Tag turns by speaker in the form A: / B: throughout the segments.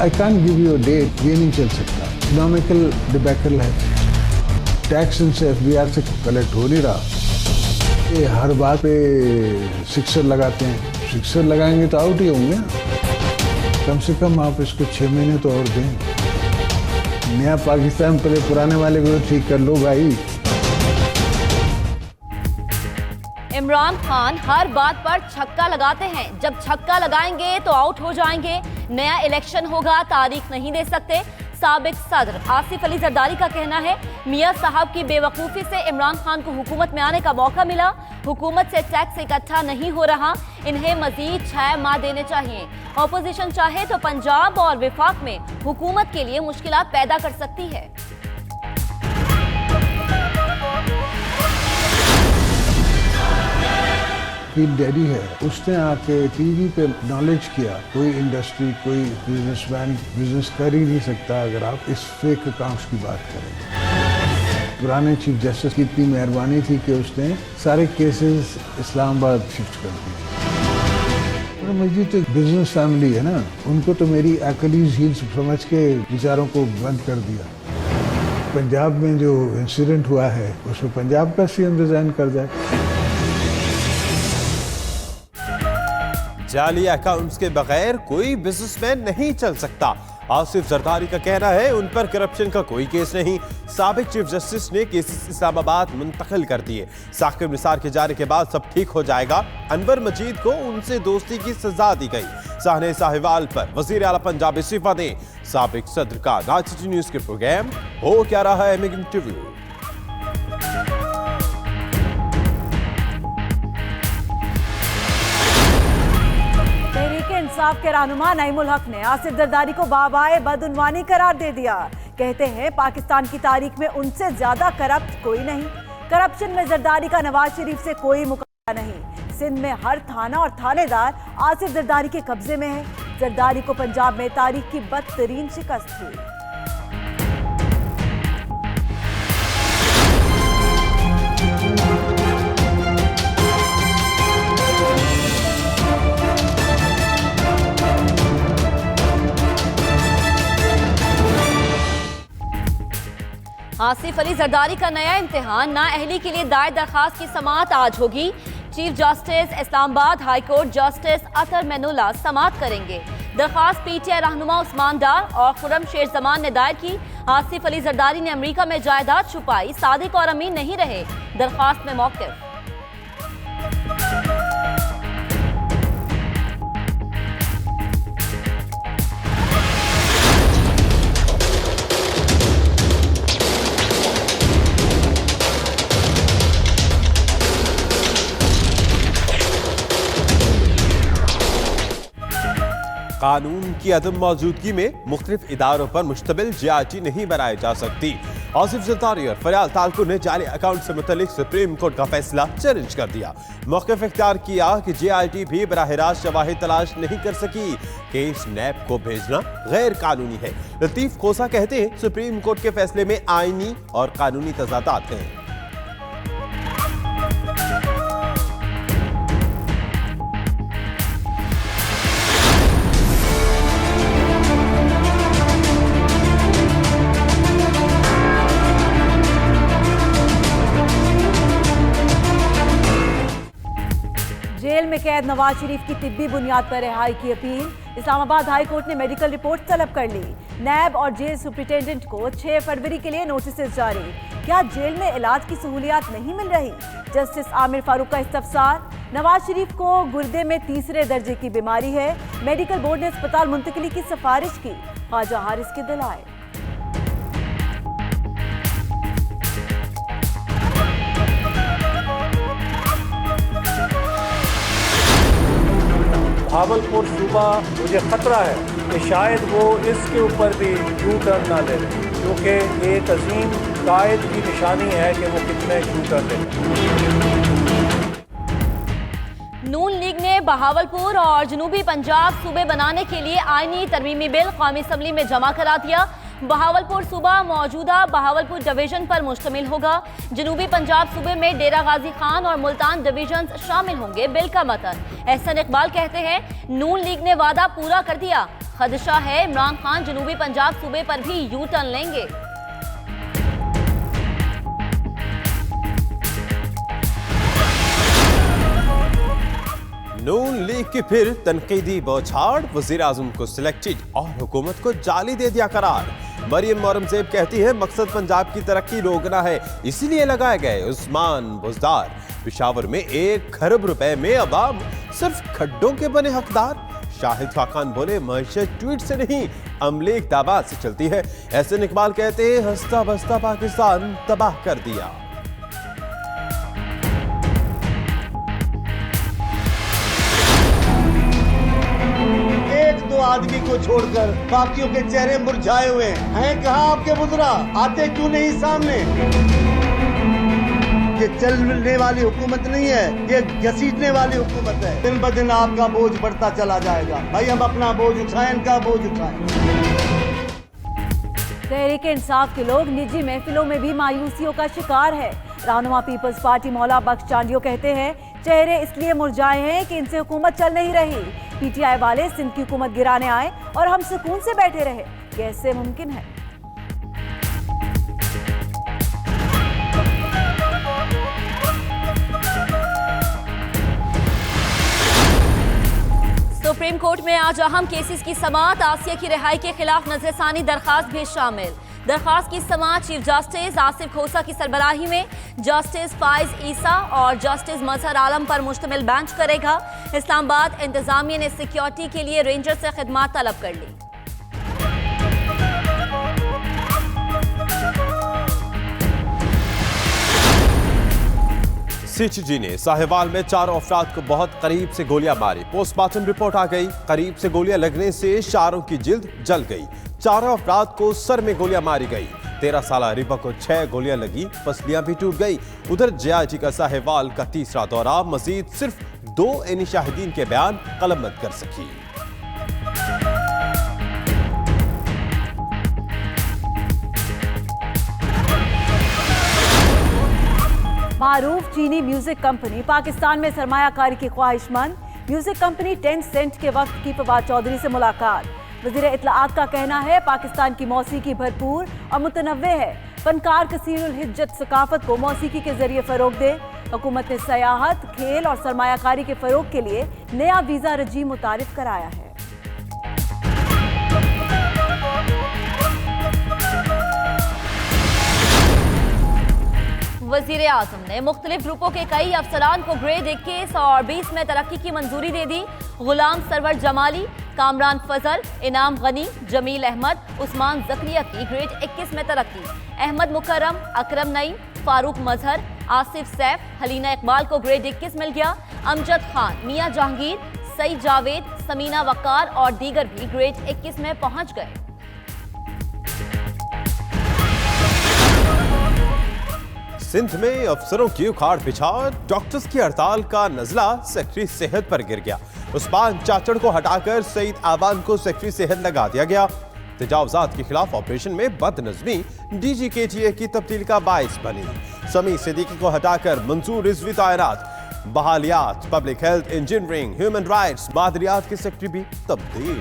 A: I can't give you a date, ये नहीं चल सकता। इकोनॉमिकल डिबैकल है, टैक्स इनसे एफबीआर से कलेक्ट हो नहीं रहा। ये हर बात पे सिक्सर लगाते हैं, सिक्सर लगाएंगे तो आउट ही होंगे। कम से कम आप इसको 6 महीने तो और दें। नया पाकिस्तान पहले पुराने वाले को ठीक कर लो भाई।
B: इमरान खान हर बात पर छक्का लगाते हैं, जब छक्का लगाएंगे तो आउट हो जाएंगे। नया इलेक्शन होगा, तारीख नहीं दे सकते। साबिक सदर आसिफ अली जरदारी का कहना है, मियां साहब की बेवकूफ़ी से इमरान खान को हुकूमत में आने का मौका मिला। हुकूमत से टैक्स इकट्ठा नहीं हो रहा, इन्हें मजीद 6 माह देने चाहिए। ऑपोजिशन चाहे तो पंजाब और विफाक में हुकूमत के लिए मुश्किलात पैदा कर सकती है।
A: डैडी है, उसने आके टीवी पे नॉलेज किया, कोई इंडस्ट्री, कोई बिजनेसमैन बिजनेस कर ही नहीं सकता अगर आप इस फेक अकाउंट्स की बात करें। पुराने चीफ जस्टिस की इतनी मेहरबानी थी कि उसने सारे केसेस इस्लामाबाद शिफ्ट कर दिए। मुझे तो बिजनेस फैमिली है ना, उनको तो मेरी एक्लीज हील्स समझ के विचारों को बंद कर दिया। पंजाब में जो इंसिडेंट हुआ है उसमें पंजाब का सीएम रिजाइन कर जाए।
C: जाली अकाउंट्स के बगैर कोई बिजनेसमैन नहीं चल सकता। आसिफ जरदारी का कहना है, उन पर करप्शन का कोई केस नहीं। साबिक चीफ जस्टिस ने केसेस इस्लामाबाद मुंतकिल कर दिए। साकिब निसार के जाने के बाद सब ठीक हो जाएगा। अनवर मजीद को उनसे दोस्ती की सजा दी गई। साहने साहिवाल पर वजीर आला पंजाब इस्तीफा दें। साबिक सदर का नाच सिटी न्यूज के प्रोग्राम हो क्या रहा है मेग इंटरव्यू।
D: इंसाफ के रहनुमा नईमुल हक ने आसिफ जरदारी को बाबाए बदउनवानी करार दे दिया। कहते हैं पाकिस्तान की तारीख में उनसे ज्यादा करप्ट कोई नहीं। करप्शन में जरदारी का नवाज शरीफ से कोई मुकाबला नहीं। सिंध में हर थाना और थानेदार आसिफ जरदारी के कब्जे में है। जरदारी को पंजाब में तारीख की बदतरीन शिकस्त हुई।
B: आसिफ अली जरदारी का नया इम्तिहान, नाअहली के लिए दायर दरखास्त की समाअत आज होगी। Chief justice Islamabad high court justice Athar Minallah समाअत करेंगे। दरखास्त पीटीआई रहनुमा उस्मान डार और खुर्रम शेर जमान ने दायर की। आसिफ अली जरदारी ने अमेरिका में जायदाद छुपाई, सादिक और अमीन नहीं रहे। दरखास्त में मौक़िफ़।
C: कानून की अदम मौजूदगी में मुख्तलिफ इदारों पर मुश्तमिल JRT नहीं बनाई जा सकती। आसिफ जरदारी और फरियाल तालको ने जाली अकाउंट से मुतल्लिक सुप्रीम कोर्ट का फैसला चैलेंज कर दिया। मौक़िफ़ इख्तियार किया कि JRT भी बराह रास्त शवाहिद तलाश नहीं कर सकी। केस नैब को भेजना गैर कानूनी है। लतीफ खोसा कहते हैं, सुप्रीम कोर्ट के फैसले में आईनी और कानूनी तजादात हैं।
D: जेल में कैद नवाज शरीफ की तिब्बी बुनियाद पर रिहाई की अपील। इस्लामाबाद हाई कोर्ट ने मेडिकल रिपोर्ट तलब कर ली। नैब और जेल सुप्रिंटेंडेंट को 6 फरवरी के लिए नोटिस जारी। क्या जेल में इलाज की सहूलियात नहीं मिल रही? जस्टिस आमिर फारूक का इस्तफसार। नवाज शरीफ को गुर्दे में 3रे दर्जे की बीमारी है। मेडिकल बोर्ड ने अस्पताल मुंतकिली की सिफारिश की। ख्वाजा हारिस के दलाइल।
E: भावलपुर सूबा मुझे खतरा है कि शायद वो इसके ऊपर भी यू टर्न ना ले, क्योंकि एक अजीम कायद की निशानी है कि वो कितने यू टर्न ले।
B: नून लीग ने बहावलपुर और जनूबी पंजाब सूबे बनाने के लिए आईनी तरमीमी बिल कौमी असम्बली में जमा करा दिया। बहावलपुर सूबा मौजूदा बहावलपुर डिवीजन पर मुश्तमिल होगा। जनूबी पंजाब सूबे में डेरा गाजी खान और मुल्तान डिवीजन शामिल होंगे बिल का मतन। एहसन इकबाल कहते हैं नून लीग ने वादा पूरा कर दिया, खदशा है इमरान खान जनूबी पंजाब सूबे पर भी यू टर्न लेंगे।
C: नून लीग की फिर तनकीदी बौछार, वजीर आजम को सिलेक्टेड और हुकूमत को जाली दे दिया करार। मरियम औरंगजेब कहती है मकसद पंजाब की तरक्की रोकना है, इसीलिए लगाए गए उस्मान बुजदार। पेशावर में 1 खरब रुपए में अवाम सिर्फ खड्डों के बने हकदार। शाहिद खाकान बोले मईशत ट्वीट से नहीं अमले इक़दामात से चलती है। एहसन इकबाल कहते हैं हंसता बसता पाकिस्तान तबाह कर दिया।
F: दो आदमी को छोड़कर बाकियों के चेहरे मुरझाए हुए हैं। कहाँ आपके बुजुर्ग, आते क्यों नहीं सामने? ये चलने वाली हुकूमत नहीं है, ये घसीटने वाली हुकूमत है। दिन ब दिन आपका बोझ बढ़ता चला जाएगा। भाई हम अपना बोझ उठाएं, इनका बोझ उठाएं।
D: तहरीक इंसाफ के लोग निजी महफिलों में भी मायूसियों का शिकार है। रहनुमा पीपल्स पार्टी मौला बख्श चांडियो कहते हैं चेहरे इसलिए मुरझाए हैं कि इनसे हुकूमत चल नहीं रही। पीटीआई वाले सिंध की हुकूमत गिराने आए और हम सुकून से बैठे रहे, कैसे मुमकिन है?
B: सुप्रीम कोर्ट में आज अहम केसेस की समाअत, आसिया की रिहाई के खिलाफ नजरसानी दरखास्त भी शामिल। दरखास्त की समाअत चीफ जस्टिस आसिफ खोसा की सरबराही में जस्टिस फाइज ईसा और जस्टिस मजहर आलम पर मुश्तमिल बेंच करेगा। इस्लामाबाद इंतजामिया ने सिक्योरिटी के लिए रेंजर से खिदमात तलब कर ली।
C: सीटीजी ने साहिवाल में 4 अफराद को बहुत करीब से गोलियां मारी। पोस्टमार्टम रिपोर्ट आ गई, करीब से गोलियां लगने से चारों की जिल्द जल गई। 4 अफराद को सर में गोलियां मारी गई। 13 साल रिबा को 6 गोलियां लगी, पसलियां भी टूट गई। उधर जेआईटी का साहिवाल का तीसरा दौरा, मजीद सिर्फ 2 इनी शाहिदीन के बयान कलमबंद कर सकी।
D: मारूफ चीनी म्यूजिक कंपनी पाकिस्तान में सरमायाकारी की ख्वाहिशमंद। म्यूजिक कंपनी 10 सेंट के वक्त की फवाद चौधरी से मुलाकात। वज़ीर इत्तलाआत का कहना है पाकिस्तान की मौसीकी भरपूर और मुतनव्वे है। फनकार कसीरुल हिज्जत सकाफत को मौसीकी के जरिए फरोग दे। हुकूमत ने सयाहत, खेल और सरमायाकारी के फरोग के लिए नया वीजा रजीम मुतारिफ कराया है।
B: वजीर आजम ने मुख्तलिफ ग्रुपों के कई अफसरान को ग्रेड 21 और 20 में तरक्की की मंजूरी दे दी। गुलाम सरवर जमाली, कामरान फजल, इनाम गनी, जमील अहमद, उस्मान जकरिया की ग्रेड 21 में तरक्की। अहमद मुकर्रम, अकरम नईम, फारूक मजहर, आसिफ सैफ, हलीना इकबाल को ग्रेड 21 मिल गया। अमजद खान, मियां जहांगीर, सईद जावेद, समीना वकार और दीगर भी ग्रेड 21 में पहुंच गए।
C: सिंध में अफसरों की उखाड़ पिछाड़, डॉक्टर्स की हड़ताल का नजला सेक्रेटरी सेहत पर गिर गया। उस्मान चाचड़ को हटाकर सईद आवान को सेक्रेटरी सेहत लगा दिया गया। तजावजात के खिलाफ ऑपरेशन में बदनज़मी DGKTA की तब्दीली का बाइस बनी। समी सिद्दीकी को हटाकर मंसूर रिजवी तैनात। बहालियात, public health, engineering, human rights, मादरियात के सेक्रेटरी भी तब्दील।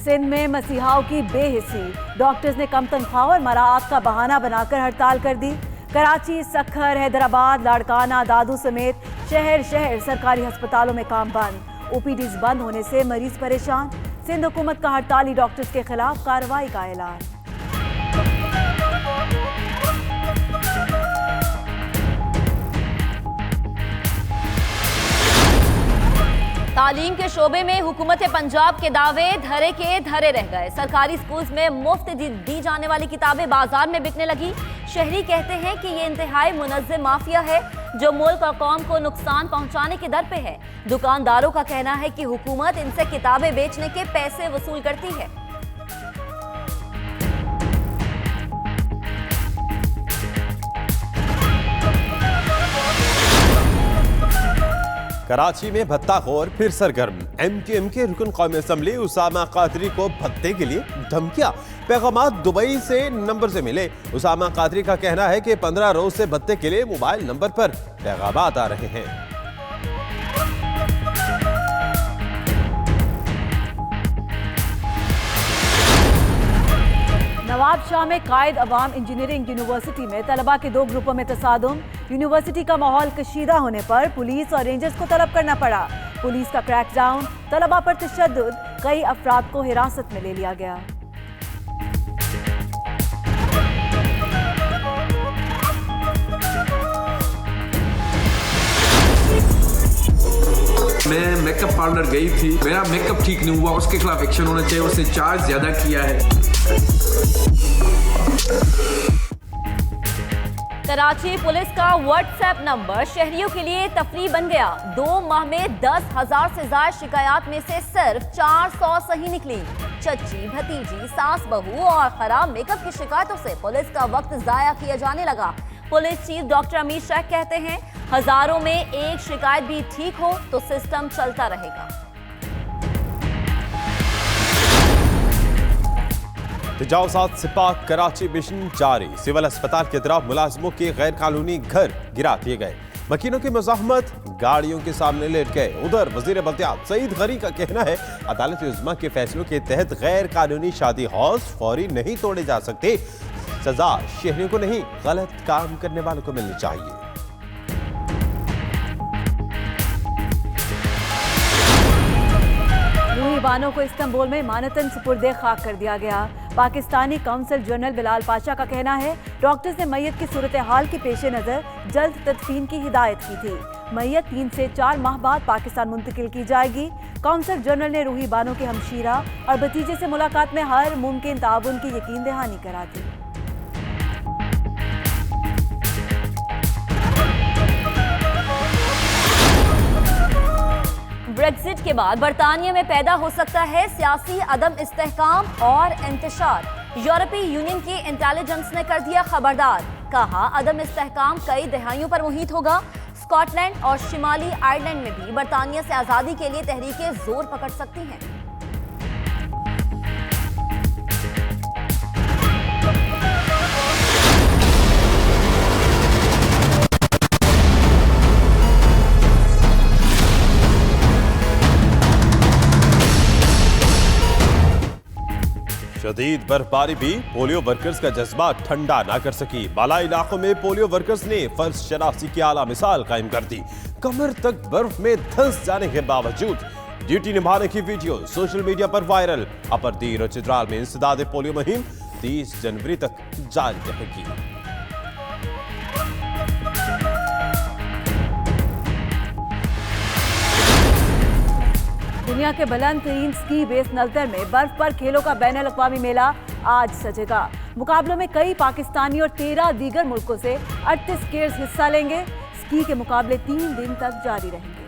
D: सिंध में मसीहाओं की बेहिसी, डॉक्टर्स ने कम तनख्वाह और मराआत का बहाना बनाकर हड़ताल कर दी। कराची, सखर, हैदराबाद, लाड़काना, दादू समेत शहर शहर सरकारी अस्पतालों में काम बंद। OPDs बंद होने से मरीज परेशान। सिंध हुकूमत का हड़ताली डॉक्टर्स के खिलाफ कार्रवाई का ऐलान।
B: तालीम के शोबे में हुकूमत पंजाब के दावे धरे के धरे रह गए। सरकारी स्कूल्स में मुफ्त दी जाने वाली किताबें बाजार में बिकने लगी। शहरी कहते हैं कि ये इंतहाई मुनज़्ज़म माफिया है जो मुल्क और कौम को नुकसान पहुंचाने के दर पे है। दुकानदारों का कहना है कि हुकूमत इनसे किताबें बेचने के पैसे वसूल करती है।
C: कराची में भत्ताखोर फिर सरगर्म। MQM के रुकन कौमी असम्बली उसामा कादरी को भत्ते के लिए धमकियां। पैगामात दुबई से नंबर से मिले। उसामा कादरी का कहना है कि 15 रोज से भत्ते के लिए मोबाइल नंबर पर पैगामात आ रहे हैं।
D: नवाब शाह में कायद अवाम इंजीनियरिंग यूनिवर्सिटी में तलबा के 2 ग्रुपों में तसादुम। यूनिवर्सिटी का माहौल कशीदा होने पर पुलिस और रेंजर्स को तलब करना पड़ा। पुलिस का क्रैकडाउन, तलबा पर तशद्दुद, कई अफराद को हिरासत में ले लिया गया।
G: मैं मेकअप पार्लर गई थी, मेरा मेकअप ठीक नहीं हुआ, उसके खिलाफ एक्शन होना चाहिए। उसने चार्ज ज्यादा किया है।
B: कराची पुलिस का व्हाट्सएप नंबर शहरियों के लिए तफरीह बन गया। 2 माह में 10,000 से ज्यादा शिकायत में से सिर्फ 400 सही निकली। चच्ची, भतीजी, सास बहू और खराब मेकअप की शिकायतों से पुलिस का वक्त जाया किया जाने लगा। पुलिस चीफ डॉक्टर अमीर शेख कहते हैं, हजारों में एक शिकायत भी ठीक हो तो सिस्टम चलता रहेगा।
C: तजावुज़ात से पाक कराची मिशन जारी। सिविल अस्पताल के अतराफ मुलाजिमों के गैर कानूनी घर गिरा दिए गए। वकीलों की मज़ाहमत, गाड़ियों के सामने लेट गए। उधर वजीर बल्दियात सईद गनी का कहना है, अदालत उज़्मा के फैसलों के तहत गैर कानूनी शादी हाउस फौरी नहीं तोड़े जा सकते। सजा शहरियों को नहीं, गलत काम करने वालों को मिलनी चाहिए।
D: रूही बानो को इस्तांबुल में मानतन सुपुर्दे खाक कर दिया गया। पाकिस्तानी काउंसिल जनरल बिलाल पाशा का कहना है, डॉक्टर्स ने मैयत की सूरत हाल के पेश नज़र जल्द तदफीन की हिदायत की थी। मैयत 3 से 4 माह बाद पाकिस्तान मुंतकिल की जाएगी। काउंसिल जनरल ने रूही बानो के हमशीरा और भतीजे से मुलाकात में हर मुमकिन ताउन की यकीन दहानी करा दी।
B: ब्रेक्जिट के बाद बरतानिया में पैदा हो सकता है सियासी अदम इस्तेहकाम और इंतशार। यूरोपीय यूनियन की इंटेलिजेंस ने कर दिया खबरदार। कहा, अदम इस्तेहकाम कई दहाइयों पर मुहित होगा। स्कॉटलैंड और शिमाली आयरलैंड में भी बरतानिया से आज़ादी के लिए तहरीकें जोर पकड़ सकती हैं।
C: शदीद बर्फबारी भी पोलियो वर्कर्स का जज्बा ठंडा ना कर सकी। बाला इलाकों में पोलियो वर्कर्स ने फर्ज शनासी की आला मिसाल कायम कर दी। कमर तक बर्फ में धंस जाने के बावजूद ड्यूटी निभाने की वीडियो सोशल मीडिया पर वायरल। अपर दीर और चित्राल में इंसदाद पोलियो मुहिम 30 जनवरी तक जारी रहेगी।
D: दुनिया के बुलंद तरीन स्की बेस नलतर में बर्फ पर खेलों का बैनुल अक़वामी मेला आज सजेगा। मुकाबलों में कई पाकिस्तानी और 13 दीगर मुल्कों से 38 स्कीयर्स हिस्सा लेंगे। स्की के मुकाबले 3 दिन तक जारी रहेंगे।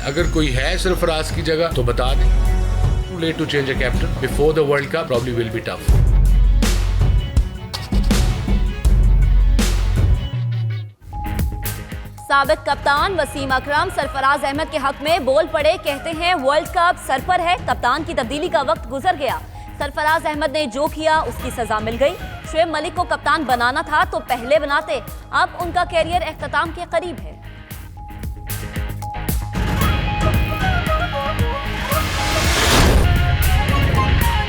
H: अगर कोई है सरफराज की जगह तो बता दें। Too late to change a captain before the World Cup probably will be tough.
B: साबिक कप्तान वसीम अकरम सरफराज अहमद के हक में बोल पड़े। कहते हैं, वर्ल्ड कप सर पर है, कप्तान की तब्दीली का वक्त गुजर गया। सरफराज अहमद ने जो किया उसकी सजा मिल गई। शुएब मलिक को कप्तान बनाना था तो पहले बनाते। अब उनका कैरियर इख्तिताम के करीब है।